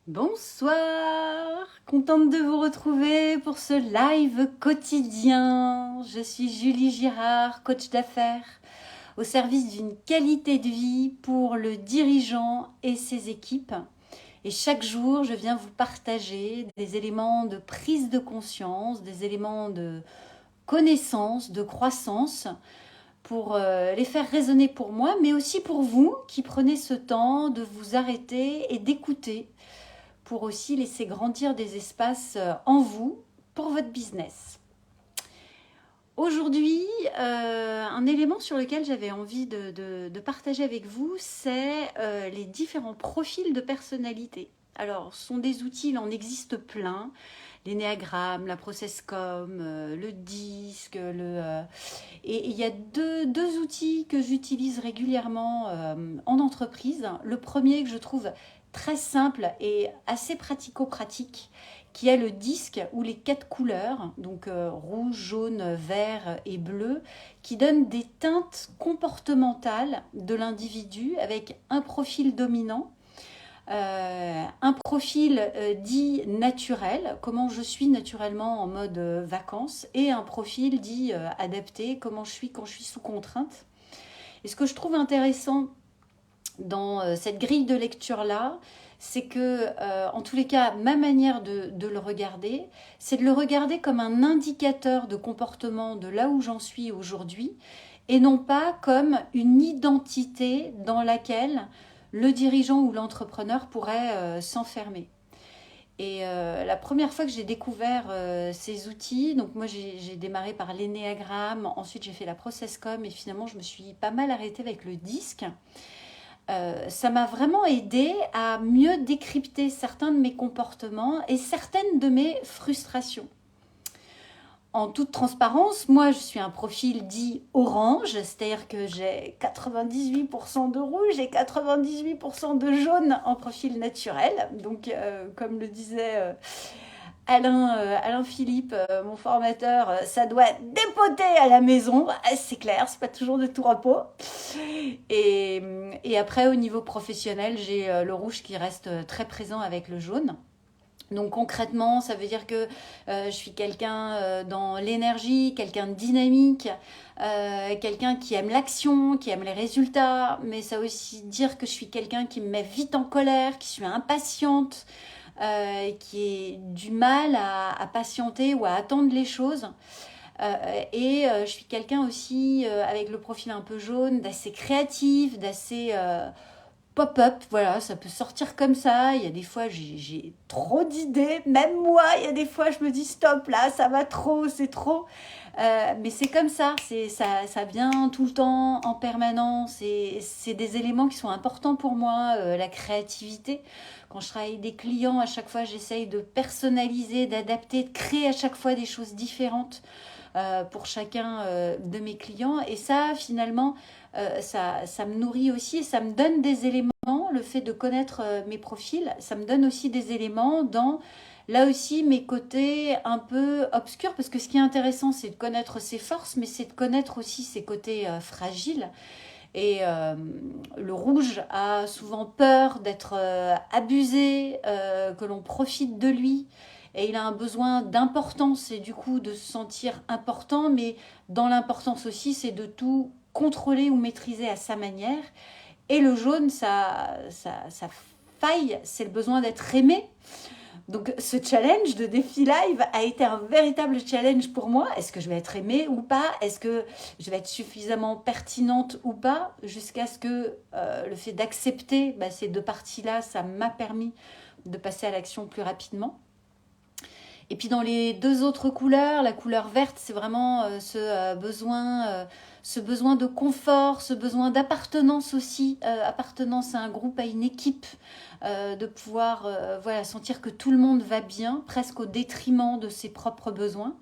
Bonsoir, contente de vous retrouver pour ce live quotidien. Je suis Julie Girard, coach d'affaires, au service d'une qualité de vie pour le dirigeant et ses équipes. Et chaque jour, je viens vous partager des éléments de prise de conscience, des éléments de connaissance, de croissance, pour les faire résonner pour moi, mais aussi pour vous qui prenez ce temps de vous arrêter et d'écouter pour aussi laisser grandir des espaces en vous pour votre business. Aujourd'hui, un élément sur lequel j'avais envie de partager avec vous, c'est les différents profils de personnalité. Alors, ce sont des outils, il en existe plein. L'énéagramme, la processcom, le disque, et il y a deux outils que j'utilise régulièrement en entreprise. Le premier que je trouve très simple et assez pratico-pratique, qui est le disque ou les 4 couleurs, donc rouge, jaune, vert et bleu, qui donnent des teintes comportementales de l'individu avec un profil dominant, un profil dit naturel, comment je suis naturellement en mode vacances, et un profil dit adapté, comment je suis quand je suis sous contrainte. Et ce que je trouve intéressant dans cette grille de lecture-là, c'est que, en tous les cas, ma manière de le regarder, c'est de le regarder comme un indicateur de comportement de là où j'en suis aujourd'hui, et non pas comme une identité dans laquelle le dirigeant ou l'entrepreneur pourrait s'enfermer. Et la première fois que j'ai découvert ces outils, donc moi j'ai démarré par l'énéagramme, ensuite j'ai fait la processcom et finalement je me suis pas mal arrêtée avec le disque. Ça m'a vraiment aidé à mieux décrypter certains de mes comportements et certaines de mes frustrations. En toute transparence, moi je suis un profil dit orange, c'est-à-dire que j'ai 98% de rouge et 98% de jaune en profil naturel. Donc comme le disait Alain Philippe, mon formateur, ça doit dépoter à la maison. C'est clair, c'est pas toujours de tout repos. Et, et après, au niveau professionnel, j'ai le rouge qui reste très présent avec le jaune. Donc concrètement, ça veut dire que je suis quelqu'un dans l'énergie, quelqu'un de dynamique, quelqu'un qui aime l'action, qui aime les résultats, mais ça veut aussi dire que je suis quelqu'un qui me met vite en colère, qui suis impatiente, qui ait du mal à patienter ou à attendre les choses. Je suis quelqu'un aussi avec le profil un peu jaune, d'assez créatif, d'assez pop-up, voilà, ça peut sortir comme ça. Il y a des fois, j'ai trop d'idées. Même moi, il y a des fois, je me dis stop, là, ça va trop, c'est trop. Mais c'est comme ça, ça vient tout le temps, en permanence. Et c'est des éléments qui sont importants pour moi, la créativité. Quand je travaille avec des clients, à chaque fois, j'essaye de personnaliser, d'adapter, de créer à chaque fois des choses différentes pour chacun de mes clients. Et ça, finalement, ça me nourrit aussi et ça me donne des éléments. Le fait de connaître mes profils, ça me donne aussi des éléments dans, là aussi, mes côtés un peu obscurs. Parce que ce qui est intéressant, c'est de connaître ses forces, mais c'est de connaître aussi ses côtés fragiles. Et le rouge a souvent peur d'être abusé, que l'on profite de lui. Et il a un besoin d'importance et du coup de se sentir important, mais dans l'importance aussi, c'est de tout contrôler ou maîtriser à sa manière. Et le jaune, sa faille, c'est le besoin d'être aimé. Donc ce challenge de défi live a été un véritable challenge pour moi. Est-ce que je vais être aimée ou pas? Est-ce que je vais être suffisamment pertinente ou pas? Jusqu'à ce que le fait d'accepter ces deux parties-là, ça m'a permis de passer à l'action plus rapidement. Et puis dans les deux autres couleurs, la couleur verte, c'est vraiment ce besoin de confort, ce besoin d'appartenance aussi, appartenance à un groupe, à une équipe, de pouvoir voilà, sentir que tout le monde va bien, presque au détriment de ses propres besoins.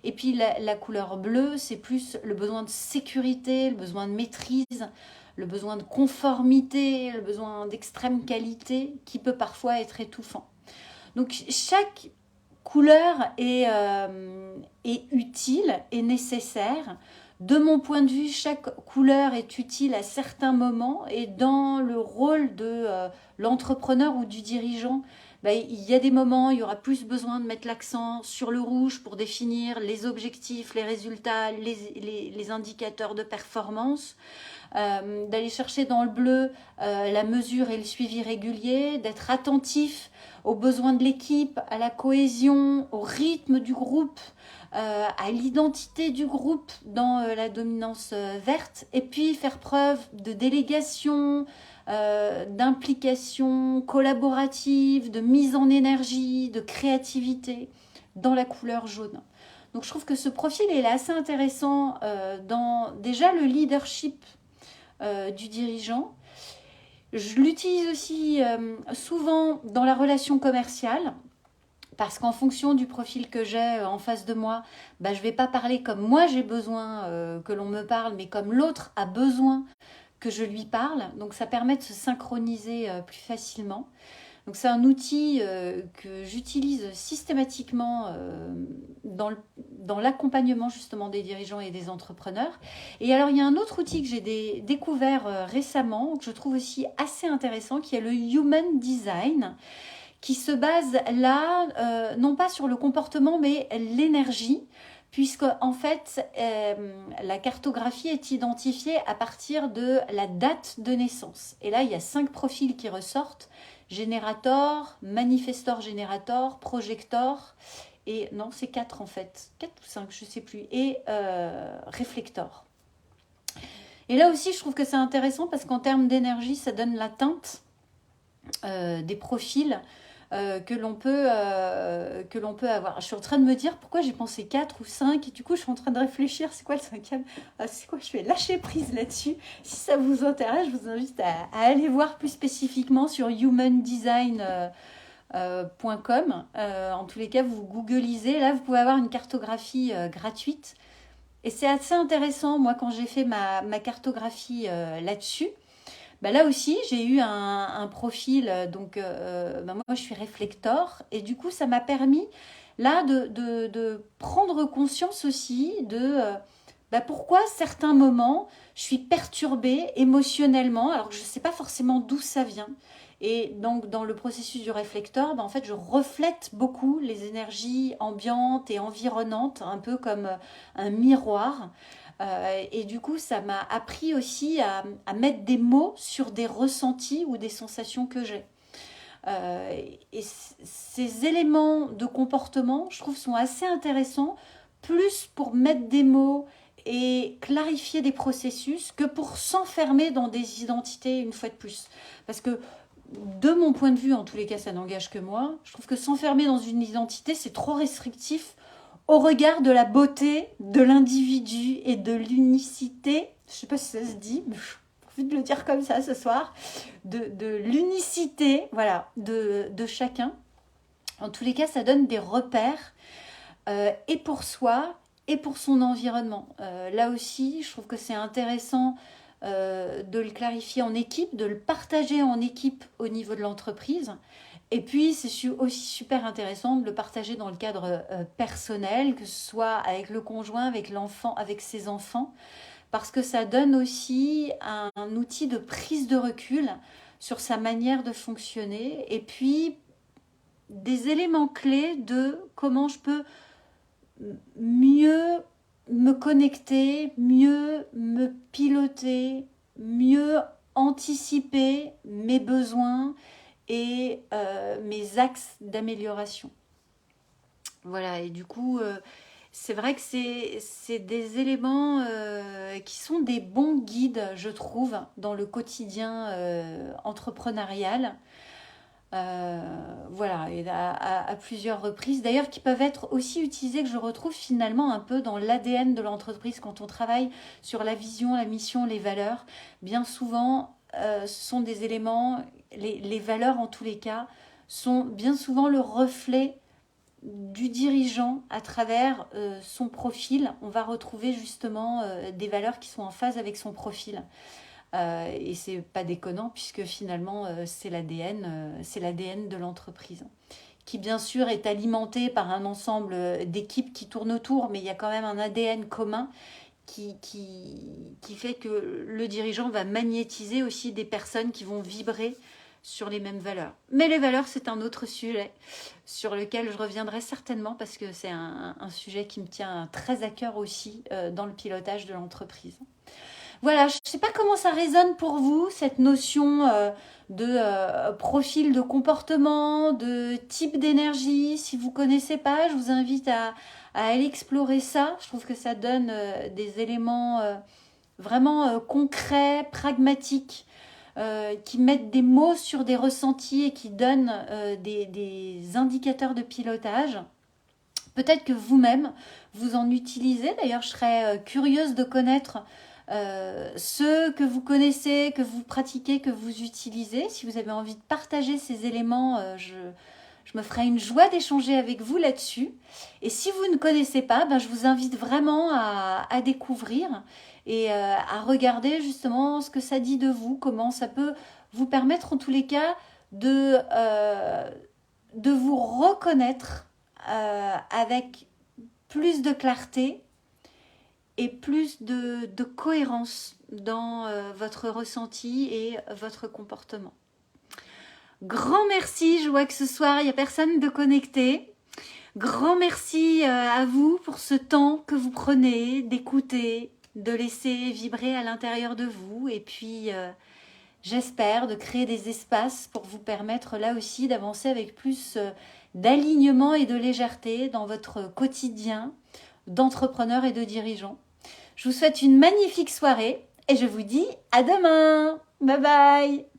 Et puis la couleur bleue, c'est plus le besoin de sécurité, le besoin de maîtrise, le besoin de conformité, le besoin d'extrême qualité qui peut parfois être étouffant. Donc chaque couleur est utile et nécessaire. De mon point de vue, chaque couleur est utile à certains moments et dans le rôle de l'entrepreneur ou du dirigeant, bah, il y a des moments, il y aura plus besoin de mettre l'accent sur le rouge pour définir les objectifs, les résultats, les indicateurs de performance. D'aller chercher dans le bleu la mesure et le suivi régulier, d'être attentif aux besoins de l'équipe, à la cohésion, au rythme du groupe, à l'identité du groupe dans la dominance verte, et puis faire preuve de délégation, d'implication collaborative, de mise en énergie, de créativité dans la couleur jaune. Donc je trouve que ce profil est assez intéressant dans déjà le leadership du dirigeant. Je l'utilise aussi souvent dans la relation commerciale, parce qu'en fonction du profil que j'ai en face de moi, je ne vais pas parler comme moi j'ai besoin que l'on me parle, mais comme l'autre a besoin que je lui parle. Donc ça permet de se synchroniser plus facilement. Donc c'est un outil que j'utilise systématiquement dans l'accompagnement justement des dirigeants et des entrepreneurs. Et alors il y a un autre outil que j'ai découvert récemment, que je trouve aussi assez intéressant, qui est le Human Design, qui se base là, non pas sur le comportement, mais l'énergie, puisque en fait, la cartographie est identifiée à partir de la date de naissance. Et là, il y a 5 profils qui ressortent: générateur, manifestor générateur, projecteur, et non, c'est 4 en fait, 4 ou 5, je ne sais plus, et réflecteur. Et là aussi, je trouve que c'est intéressant parce qu'en termes d'énergie, ça donne la teinte des profils que l'on peut avoir. Je suis en train de me dire pourquoi j'ai pensé 4 ou 5, et du coup je suis en train de réfléchir, c'est quoi le 5e? C'est quoi? Je vais lâcher prise là-dessus. Si ça vous intéresse, je vous invite à aller voir plus spécifiquement sur humandesign.com. En tous les cas, vous googlisez, là vous pouvez avoir une cartographie gratuite, et c'est assez intéressant. Moi, quand j'ai fait ma cartographie là-dessus, là aussi, j'ai eu un profil, donc moi je suis réflecteur, et du coup ça m'a permis là de prendre conscience aussi de pourquoi certains moments je suis perturbée émotionnellement, alors que je ne sais pas forcément d'où ça vient. Et donc dans le processus du réflecteur, en fait je reflète beaucoup les énergies ambiantes et environnantes, un peu comme un miroir. Et du coup, ça m'a appris aussi à mettre des mots sur des ressentis ou des sensations que j'ai. Et ces éléments de comportement, je trouve, sont assez intéressants, plus pour mettre des mots et clarifier des processus que pour s'enfermer dans des identités une fois de plus. Parce que de mon point de vue, en tous les cas, ça n'engage que moi, je trouve que s'enfermer dans une identité, c'est trop restrictif au regard de la beauté de l'individu et de l'unicité, je ne sais pas si ça se dit, mais j'ai envie de le dire comme ça ce soir, de l'unicité, voilà, de chacun. En tous les cas, ça donne des repères et pour soi et pour son environnement. Là aussi, je trouve que c'est intéressant de le clarifier en équipe, de le partager en équipe au niveau de l'entreprise. Et puis, c'est aussi super intéressant de le partager dans le cadre personnel, que ce soit avec le conjoint, avec l'enfant, avec ses enfants, parce que ça donne aussi un outil de prise de recul sur sa manière de fonctionner, et puis des éléments clés de comment je peux mieux me connecter, mieux me piloter, mieux anticiper mes besoins et mes axes d'amélioration. Voilà, et du coup, c'est vrai que c'est des éléments qui sont des bons guides, je trouve, dans le quotidien entrepreneurial. Voilà, et à plusieurs reprises. D'ailleurs, qui peuvent être aussi utilisés, que je retrouve finalement un peu dans l'ADN de l'entreprise quand on travaille sur la vision, la mission, les valeurs. Bien souvent, ce sont des éléments, les valeurs en tous les cas, sont bien souvent le reflet du dirigeant à travers son profil. On va retrouver justement des valeurs qui sont en phase avec son profil. Et c'est pas déconnant puisque finalement c'est l'ADN de l'entreprise, qui bien sûr est alimenté par un ensemble d'équipes qui tournent autour, mais il y a quand même un ADN commun qui fait que le dirigeant va magnétiser aussi des personnes qui vont vibrer sur les mêmes valeurs. Mais les valeurs, c'est un autre sujet sur lequel je reviendrai certainement parce que c'est un sujet qui me tient très à cœur aussi dans le pilotage de l'entreprise. Voilà, je ne sais pas comment ça résonne pour vous, cette notion de profil de comportement, de type d'énergie. Si vous ne connaissez pas, je vous invite à aller explorer ça. Je trouve que ça donne des éléments vraiment concrets, pragmatiques, qui mettent des mots sur des ressentis et qui donnent des indicateurs de pilotage. Peut-être que vous-même, vous en utilisez. D'ailleurs, je serais curieuse de connaître ceux que vous connaissez, que vous pratiquez, que vous utilisez. Si vous avez envie de partager ces éléments, je me ferai une joie d'échanger avec vous là-dessus. Et si vous ne connaissez pas, je vous invite vraiment à découvrir et à regarder justement ce que ça dit de vous, comment ça peut vous permettre en tous les cas de vous reconnaître avec plus de clarté et plus de cohérence dans votre ressenti et votre comportement. Grand merci, je vois que ce soir, il n'y a personne de connecté. Grand merci à vous pour ce temps que vous prenez d'écouter, de laisser vibrer à l'intérieur de vous. Et puis, j'espère de créer des espaces pour vous permettre là aussi d'avancer avec plus d'alignement et de légèreté dans votre quotidien d'entrepreneur et de dirigeant. Je vous souhaite une magnifique soirée et je vous dis à demain. Bye bye.